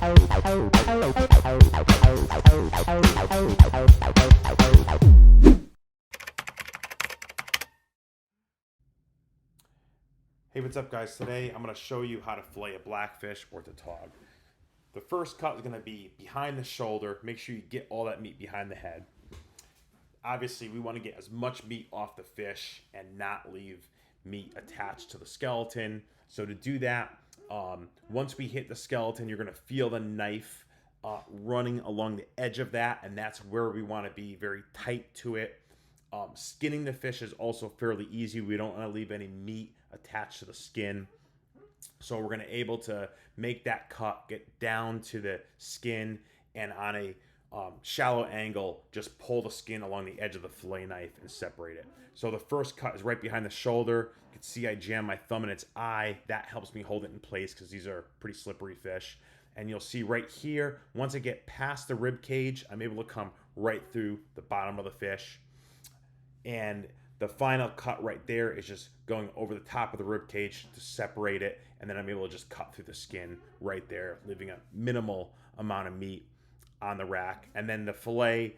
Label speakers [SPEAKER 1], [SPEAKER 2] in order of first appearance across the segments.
[SPEAKER 1] Hey, what's up guys? Today I'm going to show you how to fillet a blackfish or tautog. The first cut is going to be behind the shoulder. Make sure you get all that meat behind the head. Obviously, we want to get as much meat off the fish and not leave meat attached to the skeleton. So to do that, once we hit the skeleton, you're going to feel the knife running along the edge of that, and that's where we want to be very tight to it. Skinning the fish is also fairly easy. We don't want to leave any meat attached to the skin. So we're going to able to make that cut, get down to the skin, and on a shallow angle, just pull the skin along the edge of the fillet knife and separate it. So the first cut is right behind the shoulder. You can see I jam my thumb in its eye. That helps me hold it in place because these are pretty slippery fish. And you'll see right here, once I get past the rib cage, I'm able to come right through the bottom of the fish. And the final cut right there is just going over the top of the rib cage to separate it, and then I'm able to just cut through the skin right there, leaving a minimal amount of meat on the rack. And then the fillet,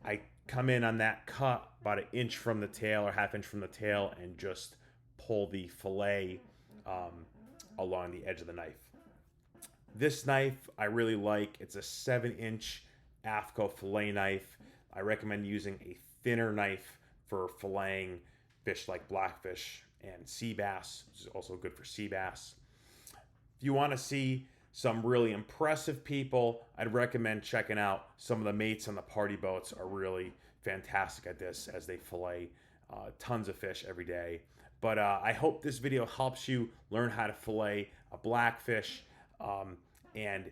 [SPEAKER 1] I come in on that cut about an inch from the tail or half inch from the tail and just pull the fillet along the edge of the knife. This knife I really like. It's a 7-inch AFCO fillet knife. I recommend using a thinner knife for filleting fish like blackfish and sea bass, which is also good for sea bass. If you want to see some really impressive people, I'd recommend checking out some of the mates on the party boats are really fantastic at this as they fillet tons of fish every day. But I hope this video helps you learn how to fillet a blackfish. And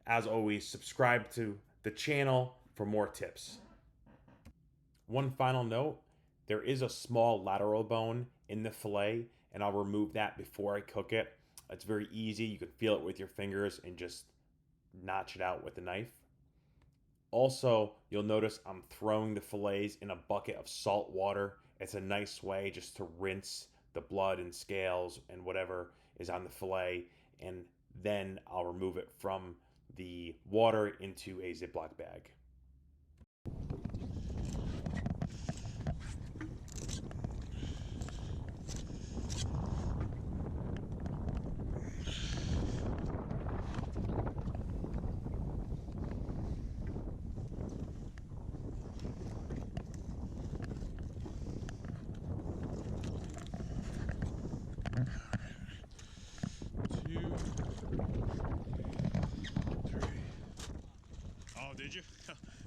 [SPEAKER 1] as always, subscribe to the channel for more tips. One final note, there is a small lateral bone in the fillet, and I'll remove that before I cook it. It's very easy. You can feel it with your fingers and just notch it out with a knife. Also, you'll notice I'm throwing the fillets in a bucket of salt water. It's a nice way just to rinse the blood and scales and whatever is on the fillet, and then I'll remove it from the water into a Ziploc bag.
[SPEAKER 2] Oh, did you?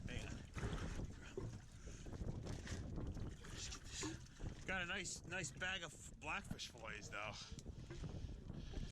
[SPEAKER 2] Hang on. Got a nice bag of blackfish fillets though.